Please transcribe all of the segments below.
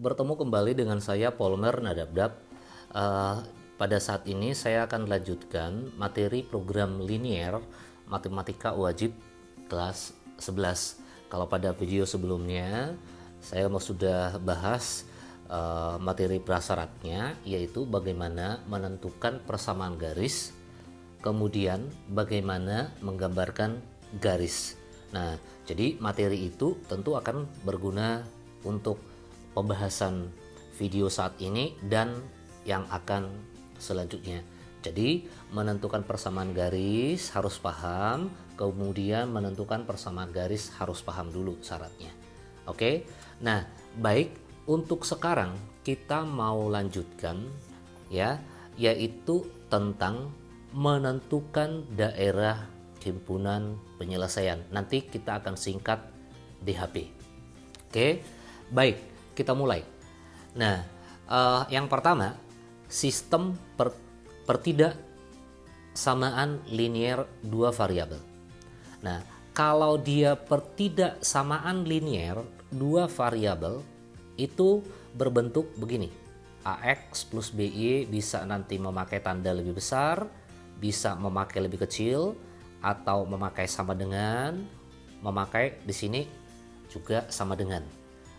bertemu kembali dengan saya Polmer Nadabdab. Eh, Pada saat ini saya akan lanjutkan materi program linier matematika wajib kelas 11. Kalau pada video sebelumnya saya sudah bahas materi prasyaratnya, yaitu bagaimana menentukan persamaan garis, kemudian bagaimana menggambarkan garis. Nah, jadi materi itu tentu akan berguna untuk pembahasan video saat ini dan yang akan selanjutnya. Jadi menentukan persamaan garis harus paham, kemudian menentukan persamaan garis harus paham dulu syaratnya. Oke. Nah, baik, untuk sekarang kita mau lanjutkan ya, yaitu tentang menentukan daerah himpunan penyelesaian. Nanti kita akan singkat DHP. Oke. Baik, kita mulai. Nah, yang pertama, sistem pertidaksamaan linier dua variabel. Nah, kalau dia pertidaksamaan linier dua variabel itu berbentuk begini. AX plus BY bisa nanti memakai tanda lebih besar, bisa memakai lebih kecil, atau memakai sama dengan, memakai di sini juga sama dengan.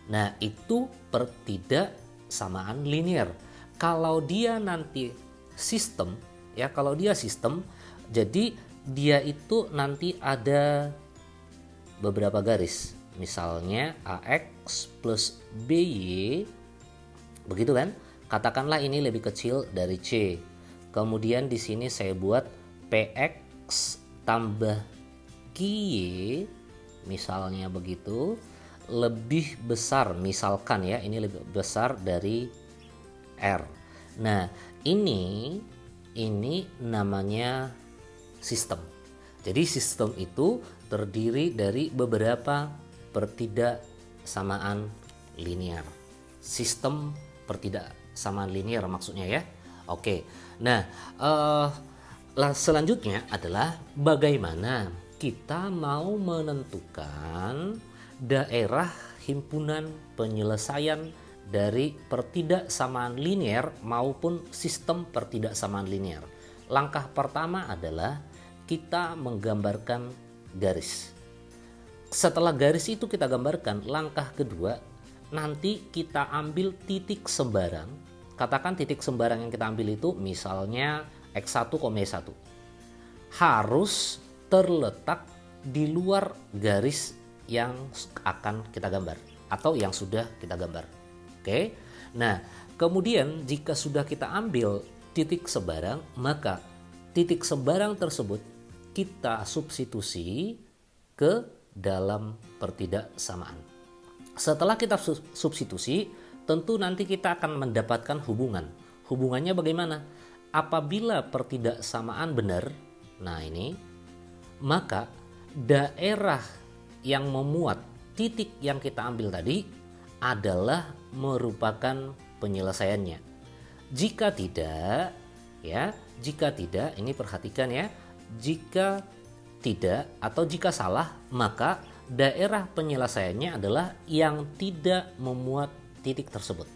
Nah, itu pertidaksamaan linier. Kalau dia nanti sistem, ya kalau dia sistem, jadi dia itu nanti ada beberapa garis. Misalnya AX plus BY, begitu kan? Katakanlah ini lebih kecil dari C. Kemudian di sini saya buat PX tambah QY, misalnya begitu, lebih besar, misalkan ya, ini lebih besar dari R. Nah, ini namanya sistem. Jadi sistem itu terdiri dari beberapa pertidaksamaan linier. Sistem pertidaksamaan linier maksudnya ya. Oke. Nah, selanjutnya adalah bagaimana kita mau menentukan daerah himpunan penyelesaian dari pertidaksamaan linier maupun sistem pertidaksamaan linier. Langkah pertama adalah kita menggambarkan garis. Setelah garis itu kita gambarkan, langkah kedua nanti kita ambil titik sembarang. Katakan titik sembarang yang kita ambil itu misalnya X1, Y1. Harus terletak di luar garis yang akan kita gambar atau yang sudah kita gambar. Oke. Nah, kemudian jika sudah kita ambil titik sembarang, maka titik sembarang tersebut kita substitusi ke dalam pertidaksamaan. Setelah kita substitusi, tentu nanti kita akan mendapatkan hubungan. Hubungannya bagaimana? Apabila pertidaksamaan benar, nah ini, maka daerah yang memuat titik yang kita ambil tadi adalah merupakan penyelesaiannya. Jika tidak, ini perhatikan ya, jika tidak atau jika salah, maka daerah penyelesaiannya adalah yang tidak memuat titik tersebut.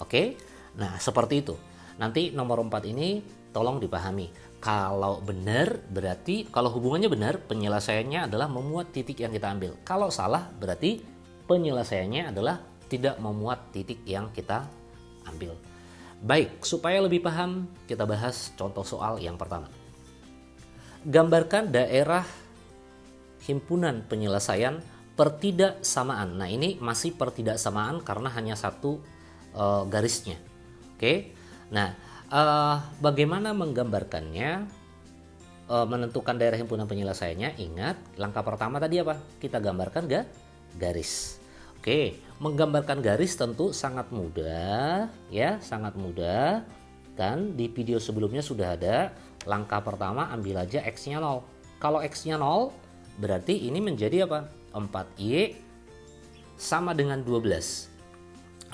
Oke, nah seperti itu. Nanti nomor 4 ini tolong dipahami. Kalau benar berarti, kalau hubungannya benar, penyelesaiannya adalah memuat titik yang kita ambil. Kalau salah berarti penyelesaiannya adalah tidak memuat titik yang kita ambil. Baik, supaya lebih paham, kita bahas contoh soal yang pertama. Gambarkan daerah himpunan penyelesaian pertidaksamaan. Nah, ini masih pertidaksamaan karena hanya satu garisnya. Oke. Nah, bagaimana menggambarkannya? Menentukan daerah himpunan penyelesaiannya, ingat langkah pertama tadi apa? Kita gambarkan garis. Oke, menggambarkan garis tentu sangat mudah ya, sangat mudah. Kan di video sebelumnya sudah ada. Langkah pertama ambil aja X-nya 0. Kalau X-nya 0 berarti ini menjadi apa? 4Y sama dengan 12.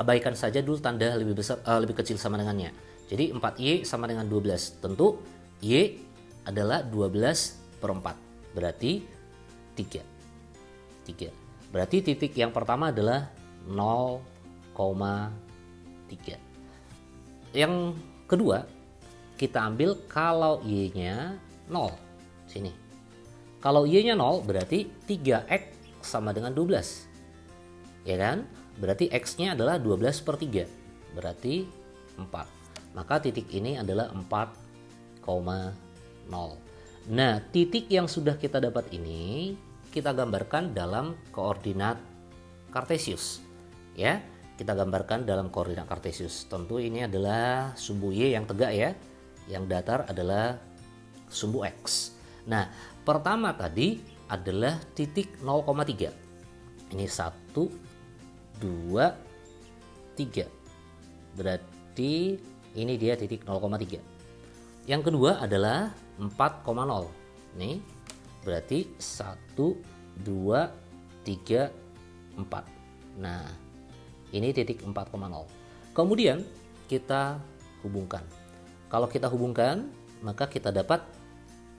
Abaikan saja dulu tanda lebih besar, lebih kecil sama dengannya. Jadi 4Y sama dengan 12. Tentu Y adalah 12/4. Berarti 3. Berarti titik yang pertama adalah 0, Yang kedua, kita ambil kalau Y-nya 0. Sini. Kalau Y-nya 0 berarti 3X sama dengan 12. Ya kan? Berarti X-nya adalah 12 per 3. Berarti 4. Maka titik ini adalah 4,0. Nah, titik yang sudah kita dapat ini kita gambarkan dalam koordinat Kartesius. Ya, kita gambarkan dalam koordinat Kartesius. Tentu ini adalah sumbu Y yang tegak ya. Yang datar adalah sumbu X. Nah, pertama tadi adalah titik 0,3. Ini 1, 2, 3. Berarti ini dia titik 0,3. Yang kedua adalah 4,0. Nih, berarti 1, 2, 3, 4. Nah, ini titik 4,0. Kemudian kita hubungkan. Kalau kita hubungkan, maka kita dapat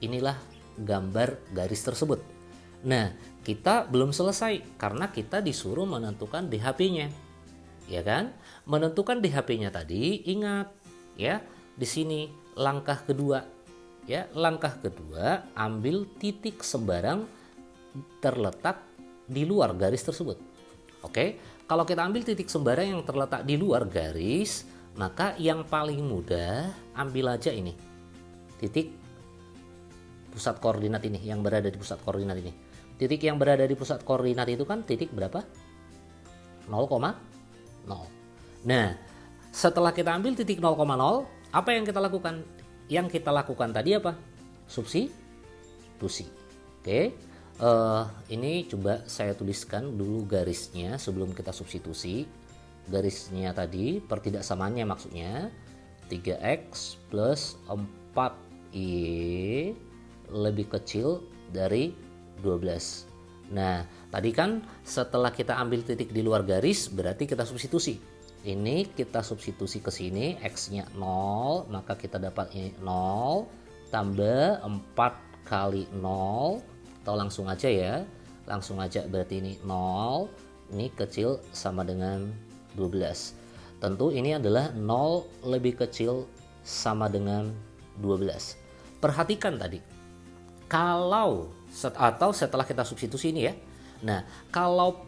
inilah gambar garis tersebut. Nah, kita belum selesai karena kita disuruh menentukan DHP-nya. Ya kan? Menentukan DHP-nya tadi, ingat ya, di sini langkah kedua. Ya, langkah kedua, ambil titik sembarang terletak di luar garis tersebut. Oke, kalau kita ambil titik sembarang yang terletak di luar garis, maka yang paling mudah ambil aja ini. Titik pusat koordinat ini, yang berada di pusat koordinat ini. Titik yang berada di pusat koordinat itu kan titik berapa? 0,0. Nah, setelah kita ambil titik 0,0, apa yang kita lakukan? Yang kita lakukan tadi apa? Substitusi. Oke. Ini coba saya tuliskan dulu garisnya sebelum kita substitusi. Garisnya tadi pertidaksamaannya maksudnya 3X plus 4Y lebih kecil dari 12. Nah, tadi kan setelah kita ambil titik di luar garis berarti kita substitusi. Ini kita substitusi ke sini, X-nya 0, maka kita dapat 0 tambah 4 kali 0, atau langsung aja ya. Langsung aja berarti ini 0, ini kecil sama dengan 12. Tentu ini adalah 0 lebih kecil sama dengan 12. Perhatikan tadi. Kalau atau setelah kita substitusi ini ya. Nah, kalau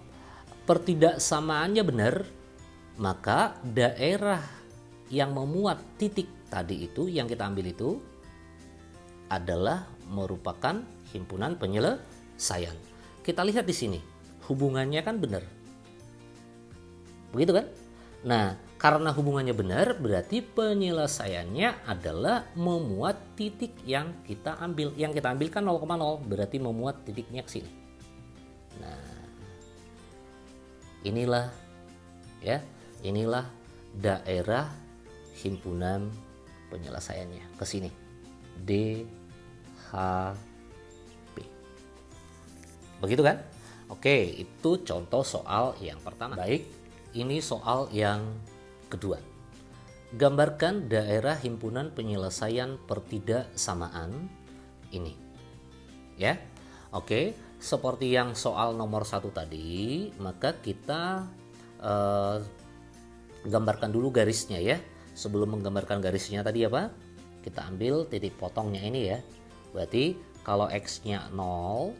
pertidaksamaannya benar, maka daerah yang memuat titik tadi itu yang kita ambil itu adalah merupakan himpunan penyelesaian. Kita lihat di sini, hubungannya kan benar. Begitu kan? Nah, karena hubungannya benar, berarti penyelesaiannya adalah memuat titik yang kita ambil. Yang kita ambil kan 0,0, berarti memuat titiknya ke sini. Nah, inilah ya, inilah daerah himpunan penyelesaiannya ke sini. DHP. Begitu kan? Oke, itu contoh soal yang pertama. Baik, ini soal yang kedua. Gambarkan daerah himpunan penyelesaian pertidaksamaan ini. Ya. Oke, seperti yang soal nomor 1 tadi, maka kita gambarkan dulu garisnya ya. Sebelum menggambarkan garisnya tadi apa? Kita ambil titik potongnya ini ya. Berarti kalau X-nya 0,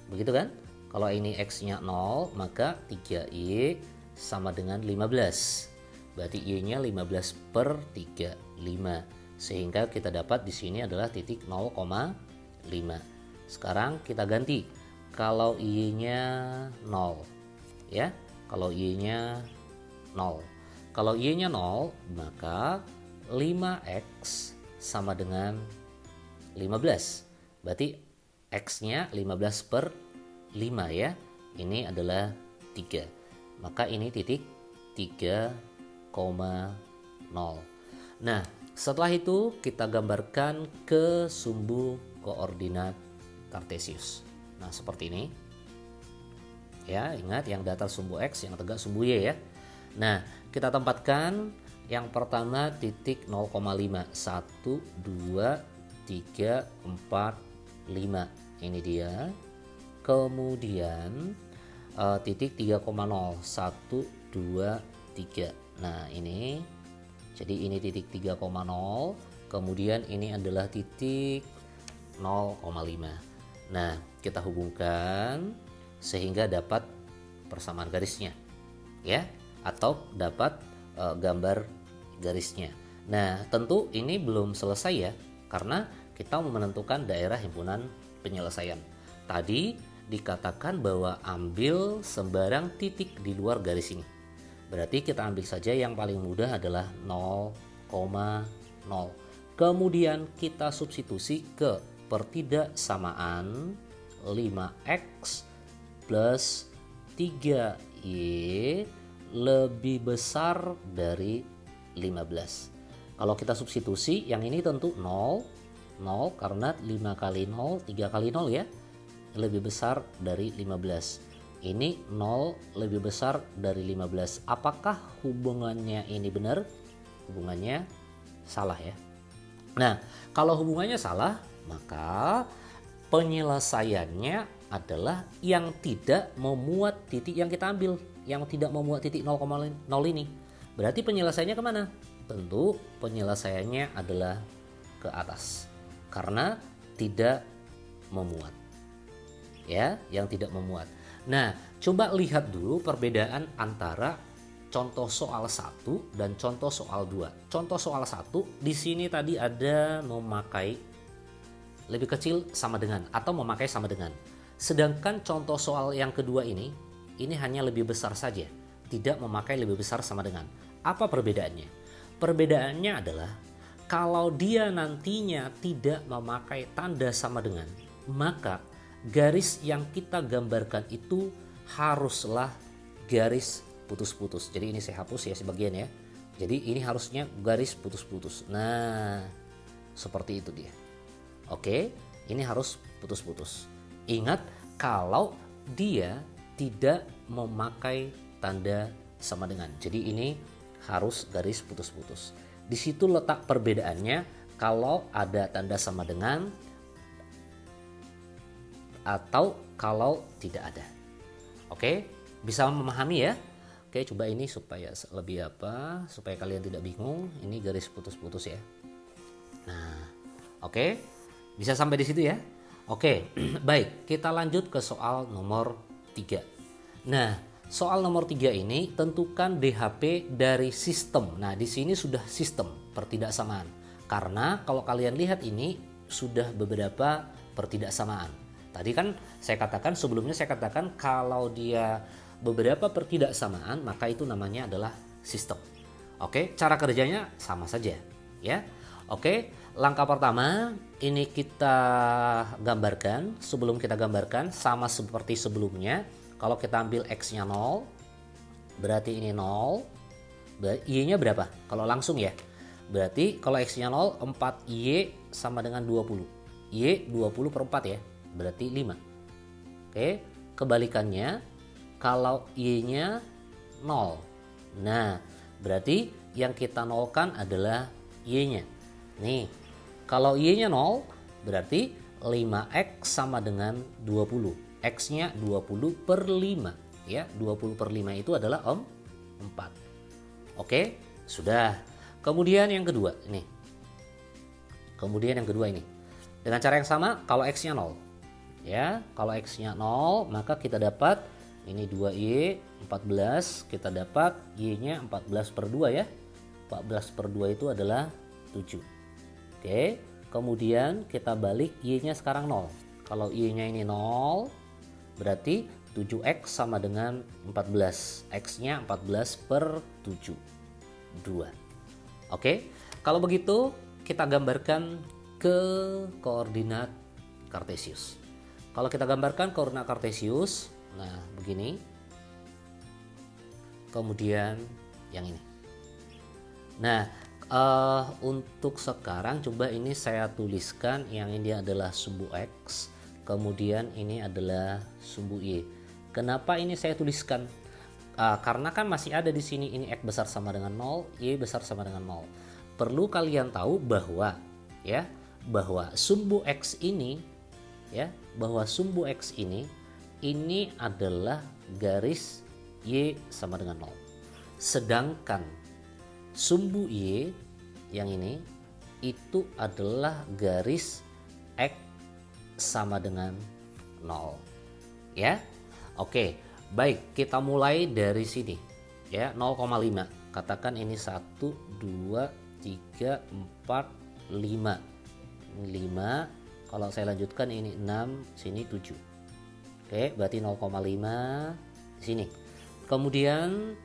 begitu kan? Kalau ini X-nya 0, maka 3Y sama dengan 15. Berarti Y-nya 15 per 35. Sehingga kita dapat di sini adalah titik 0,5. Sekarang kita ganti. Kalau Y-nya 0, ya. Kalau Y-nya 0. Kalau Y-nya 0, maka 5X sama dengan 15. Berarti X-nya 15 per 5 ya. Ini adalah 3. Maka ini titik 3,0. Nah, setelah itu kita gambarkan ke sumbu koordinat Kartesius. Nah, seperti ini. Ya, ingat yang datar sumbu X, yang tegak sumbu Y ya. Nah, kita tempatkan yang pertama titik 0,5. 1, 2, 3, 4, 5. Ini dia. Kemudian titik 3,0. 1, 2, 3. Nah ini, jadi ini titik 3,0, kemudian ini adalah titik 0,5. Nah kita hubungkan sehingga dapat persamaan garisnya ya, atau dapat gambar garisnya. Nah tentu ini belum selesai ya, karena kita mau menentukan daerah himpunan penyelesaian. Tadi dikatakan bahwa ambil sembarang titik di luar garis ini. Berarti kita ambil saja yang paling mudah adalah 0,0. Kemudian kita substitusi ke pertidaksamaan 5x plus 3y lebih besar dari 15. Kalau kita substitusi, yang ini tentu 0 karena 5 kali 0, 3 kali 0 ya, lebih besar dari 15. Ini 0 lebih besar dari 15. Apakah hubungannya ini benar? Hubungannya salah ya. Nah, kalau hubungannya salah, maka penyelesaiannya adalah yang tidak memuat titik yang kita ambil, yang tidak memuat titik 0,0 ini. Berarti penyelesaiannya kemana? Tentu penyelesaiannya adalah ke atas, karena tidak memuat. Ya, yang tidak memuat. Nah, coba lihat dulu perbedaan antara contoh soal 1 dan contoh soal 2. Contoh soal 1 di sini tadi ada memakai lebih kecil sama dengan atau memakai sama dengan. Sedangkan contoh soal yang kedua ini hanya lebih besar saja, tidak memakai lebih besar sama dengan. Apa perbedaannya? Perbedaannya adalah kalau dia nantinya tidak memakai tanda sama dengan, maka garis yang kita gambarkan itu haruslah garis putus-putus. Jadi ini saya hapus ya sebagian ya. Jadi ini harusnya garis putus-putus. Nah, seperti itu dia. Oke, ini harus putus-putus. Ingat kalau dia tidak memakai tanda sama dengan. Jadi ini harus garis putus-putus. Di situ letak perbedaannya kalau ada tanda sama dengan atau kalau tidak ada. Oke, bisa memahami ya? Oke, coba ini supaya lebih supaya kalian tidak bingung. Ini garis putus-putus ya. Nah, oke, bisa sampai di situ ya. Oke, baik, kita lanjut ke soal nomor 3. Nah, soal nomor 3 ini tentukan DHP dari sistem. Nah, di sini sudah sistem pertidaksamaan. Karena kalau kalian lihat ini sudah beberapa pertidaksamaan. Tadi kan sebelumnya saya katakan kalau dia beberapa pertidaksamaan maka itu namanya adalah sistem. Oke, cara kerjanya sama saja ya. Oke, langkah pertama ini kita gambarkan. Sebelum kita gambarkan sama seperti sebelumnya, kalau kita ambil x-nya 0 berarti ini 0. Y-nya berapa? Kalau langsung ya. Berarti kalau x-nya 0, 4y sama dengan 20. Y 20 per 4 ya. Berarti 5. Oke, kebalikannya kalau y-nya 0. Nah, berarti yang kita nolkan adalah y-nya. Nih, kalau y-nya 0 berarti 5x sama dengan 20. X-nya 20 per 5 ya. 20 per 5 itu adalah 4. Oke, sudah. Kemudian yang kedua ini. Dengan cara yang sama kalau x-nya 0. Ya, kalau x-nya 0 maka kita dapat ini 2y 14, kita dapat y-nya 14 per 2 ya. 14 per 2 itu adalah 7. Oke, kemudian kita balik y-nya sekarang 0. Kalau y-nya ini 0 berarti 7x sama dengan 14. X-nya 14 per 7. 2. Oke, kalau begitu kita gambarkan ke koordinat Kartesius. Kalau kita gambarkan koordinat Kartesius, nah begini. Kemudian yang ini. Nah, untuk sekarang coba ini saya tuliskan yang ini adalah sumbu X, kemudian ini adalah sumbu Y. Kenapa ini saya tuliskan? Karena kan masih ada di sini ini X besar sama dengan 0, Y besar sama dengan 0. Perlu kalian tahu bahwa sumbu X ini ini adalah garis Y sama dengan 0. Sedangkan sumbu Y yang ini itu adalah garis X sama dengan 0. Ya. Oke, baik, kita mulai dari sini. Ya, 0,5. Katakan ini 1 2 3 4 5. 5. Kalau saya lanjutkan ini 6, sini 7. Oke, berarti 0,5 di sini. Kemudian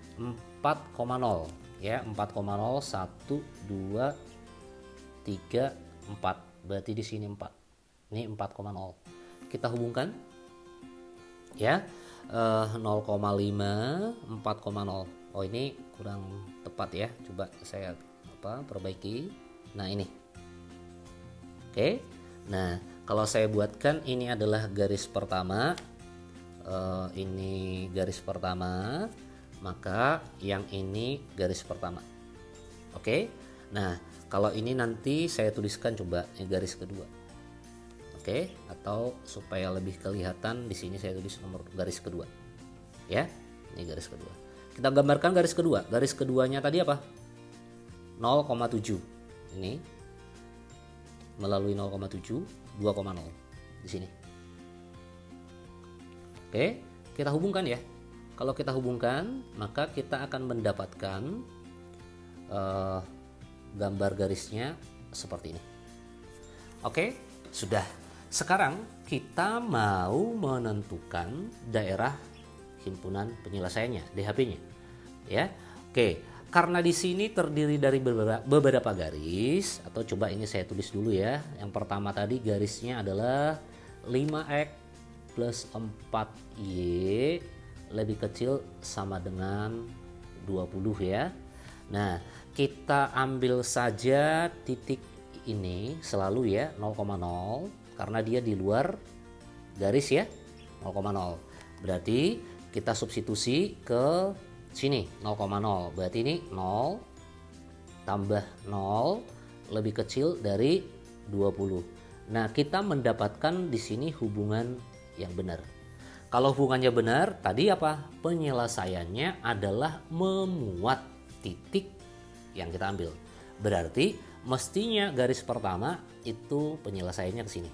4,0 ya, 4,0 1 2 3 4. Berarti di sini 4. Ini 4,0. Kita hubungkan ya. 0,5 4,0. Oh, ini kurang tepat ya. Coba saya perbaiki. Nah, ini. Oke. Nah, kalau saya buatkan ini adalah garis pertama. Ini garis pertama, maka yang ini garis pertama. Oke. Nah, kalau ini nanti saya tuliskan coba ini garis kedua. Oke, atau supaya lebih kelihatan di sini saya tulis nomor garis kedua. Ya, ini garis kedua. Kita gambarkan garis kedua. Garis keduanya tadi apa? 0,7. Ini melalui 0,7 2,0 di sini. Oke, kita hubungkan ya. Kalau kita hubungkan, maka kita akan mendapatkan gambar garisnya seperti ini. Oke, sudah. Sekarang kita mau menentukan daerah himpunan penyelesaiannya, DHP-nya. Ya. Oke, karena di sini terdiri dari beberapa garis, atau coba ini saya tulis dulu ya. Yang pertama tadi garisnya adalah 5X plus 4Y lebih kecil sama dengan 20 ya. Nah, kita ambil saja titik ini selalu ya 0,0 karena dia di luar garis ya 0,0. Berarti kita substitusi ke sini 0,0. Berarti ini 0 tambah 0 lebih kecil dari 20. Nah, kita mendapatkan di sini hubungan yang benar. Kalau hubungannya benar, tadi apa? Penyelesaiannya adalah memuat titik yang kita ambil. Berarti mestinya garis pertama itu penyelesaiannya ke sini.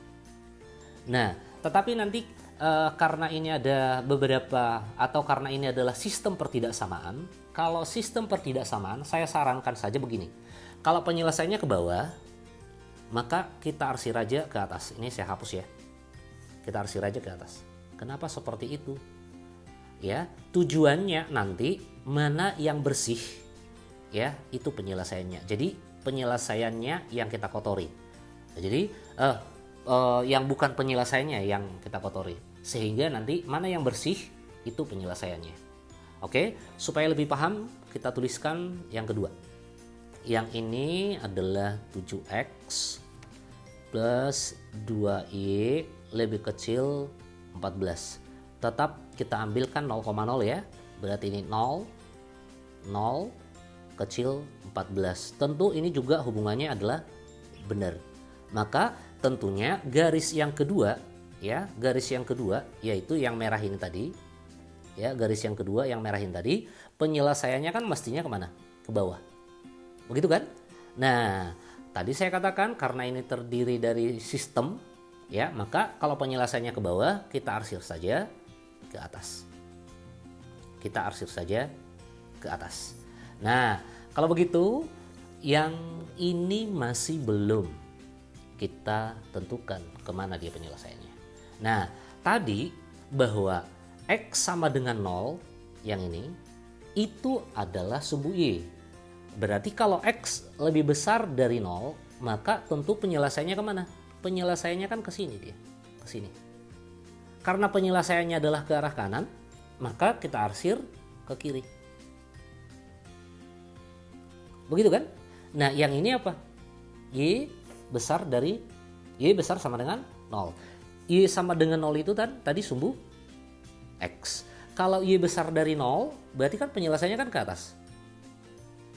Nah, tetapi nanti karena ini ada beberapa, atau karena ini adalah sistem pertidaksamaan, kalau sistem pertidaksamaan saya sarankan saja begini. Kalau penyelesaiannya ke bawah, maka kita arsir aja ke atas. Ini saya hapus ya. Kita arsir aja ke atas. Kenapa seperti itu? Ya, tujuannya nanti mana yang bersih, ya itu penyelesaiannya. Jadi penyelesaiannya yang kita kotori. Jadi yang bukan penyelesaiannya yang kita kotori. Sehingga nanti mana yang bersih itu penyelesaiannya. Oke, supaya lebih paham kita tuliskan yang kedua. Yang ini adalah 7X plus 2Y lebih kecil 14. Tetap kita ambilkan 0,0 ya. Berarti ini 0 0 kecil 14. Tentu ini juga hubungannya adalah benar. Maka tentunya garis yang kedua ya, garis yang kedua yaitu yang merah ini tadi. Ya, garis yang kedua yang merah ini tadi, penyelesaiannya kan mestinya kemana? Ke bawah. Begitu kan? Nah, tadi saya katakan karena ini terdiri dari sistem ya, maka kalau penyelesaiannya ke bawah, kita arsir saja ke atas. Kita arsir saja ke atas. Nah, kalau begitu yang ini masih belum kita tentukan kemana dia penyelesaiannya. Nah, tadi bahwa X sama dengan 0 yang ini itu adalah sumbu Y. Berarti kalau X lebih besar dari 0, maka tentu penyelesaiannya kemana? Penyelesaiannya kan ke sini dia, ke sini. Karena penyelesaiannya adalah ke arah kanan, maka kita arsir ke kiri. Begitu kan? Nah, yang ini apa? Y besar sama dengan 0. Y sama dengan 0 itu tadi sumbu X. Kalau Y besar dari 0, berarti kan penyelesaiannya kan ke atas.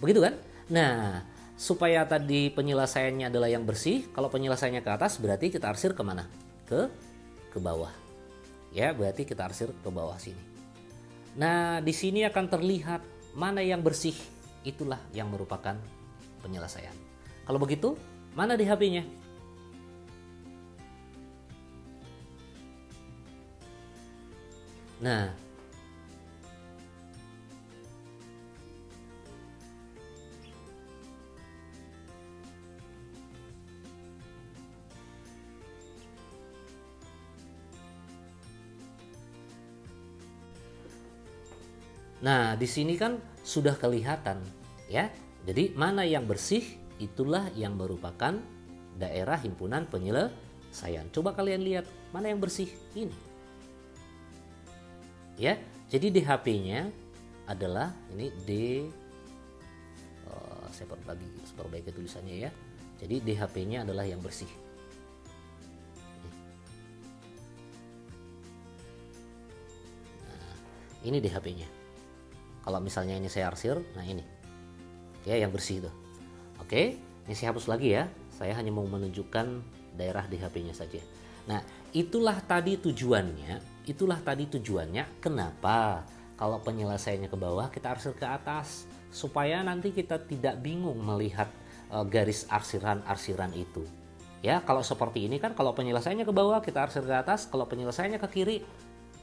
Begitu kan? Nah, supaya tadi penyelesaiannya adalah yang bersih, kalau penyelesaiannya ke atas berarti kita arsir kemana? Ke bawah. Ya, berarti kita arsir ke bawah sini. Nah, di sini akan terlihat mana yang bersih, itulah yang merupakan penyelesaian. Kalau begitu, mana di HP-nya? Nah, di sini kan sudah kelihatan ya. Jadi mana yang bersih itulah yang merupakan daerah himpunan penyelesaian. Coba kalian lihat mana yang bersih ini. Ya, jadi DHP-nya adalah ini saya perbaiki tulisannya ya. Jadi DHP-nya adalah yang bersih. Nah, ini DHP-nya. Kalau misalnya ini saya arsir, nah ini ya yang bersih itu. Oke, ini saya hapus lagi ya. Saya hanya mau menunjukkan daerah DHP-nya saja. Nah, itulah tadi tujuannya. Kenapa kalau penyelesaiannya ke bawah kita arsir ke atas, supaya nanti kita tidak bingung melihat garis arsiran itu. Ya, kalau seperti ini kan kalau penyelesaiannya ke bawah kita arsir ke atas, kalau penyelesaiannya ke kiri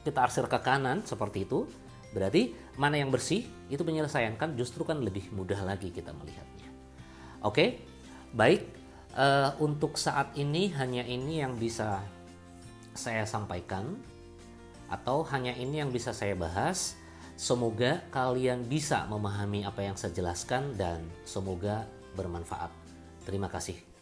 kita arsir ke kanan seperti itu. Berarti mana yang bersih itu penyelesaian, kan justru kan lebih mudah lagi kita melihatnya. Oke, baik, untuk saat ini hanya ini yang bisa saya sampaikan, atau hanya ini yang bisa saya bahas. Semoga kalian bisa memahami apa yang saya jelaskan dan semoga bermanfaat. Terima kasih.